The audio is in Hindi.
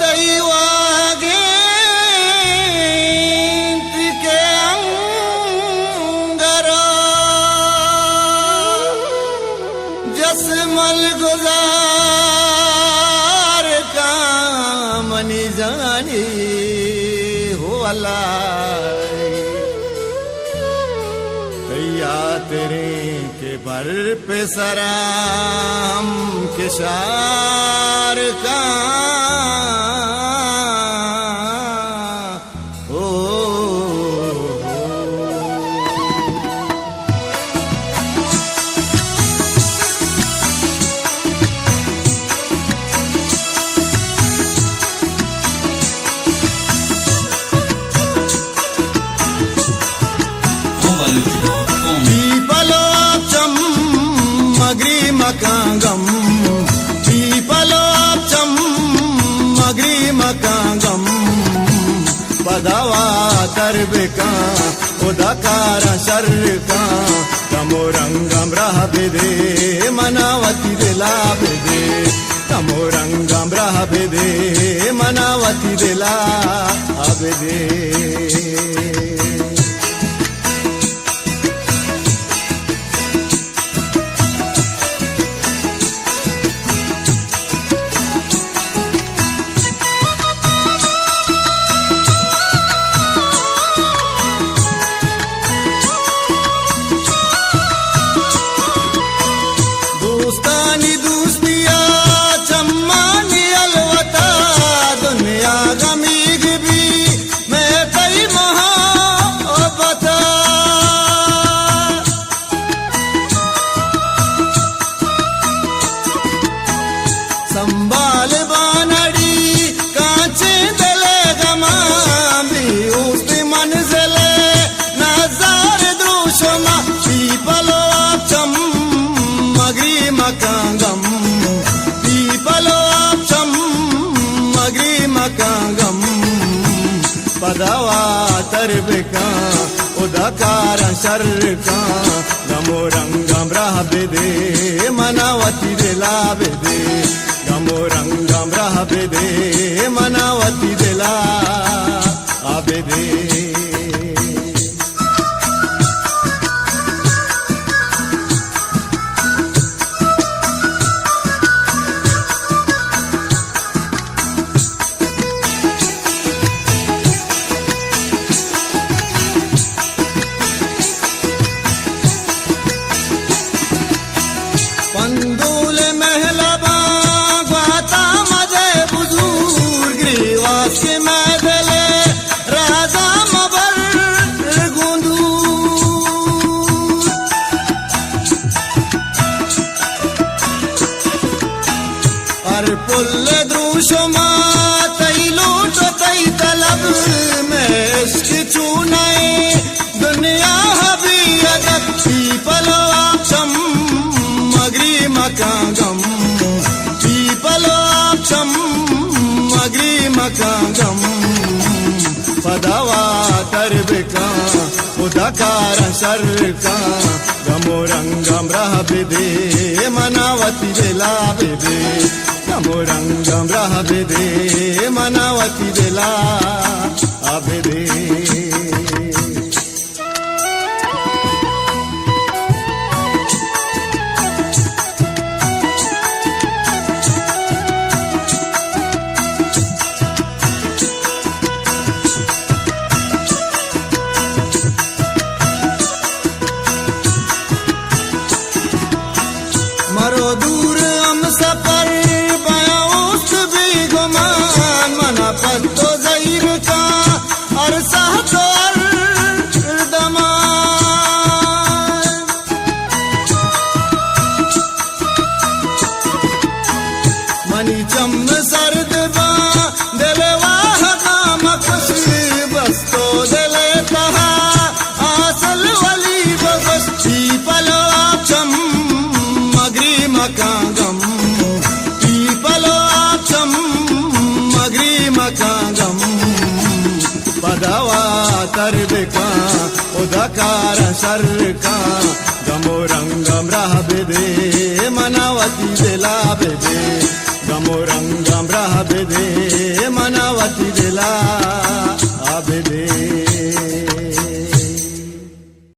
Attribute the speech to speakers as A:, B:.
A: तैवागे के अंगरा जसमल गुजार का मनी जानी हो अल्लाह कैया तेरे के बर पे सराम के शार का मकांगम पीपलोचम मग्रीमकांगम पदवा तरबिका उदकार शर्का तमोरंगम रहबिदे मनावती दिलाबिदे तमोरंगम रहबिदे मनावती दिलाबिदे संभाल बानड़ी कांचे दले गमामी उसकी मंजिले नजार द्रुशमा पीपलो चम मग्रीमकांगम पीपलो चम मग्रीमकांगम पदवा तरबिका उदकार शर्का गमोरंगम रहबिदे मनावती दिलाबिदे गमोरंगम रहबिदे मनावती दिला आबिदे पंदूल महलबा गाता मजे बुजुर्ग रिवाज के मैदले राजा मबर गुंदू और पुल द्रुशमा तई लूट तई तलब में इश्क चूनाए दुनिया हबी अदब पीपलो चम मग्रीमकांगम पीपलोचम मग्रीमकांगम पदवा तरबिका उदकार शर्का गमोरंगम रहबिदे मनावती दिलाबिदे गमोरंगम रहबिदे मनावती दिला आबिदे मरो दूर हम सफर बयाउस भी गुमान मना पत्तो ज़हीर का और सातो दमान मनी चम सर्द बा दिलवा काम खुश बस तो दिले कहा आसल वली बस पीपलो चम मग्रीमकांगम पीपलोचम मग्रीमकांगम पदवा तरबिका उदकार शर्का गमोरंगम रहबिदे मनावती दिलाबिदे गमोरंगम रहबिदे वठी देला।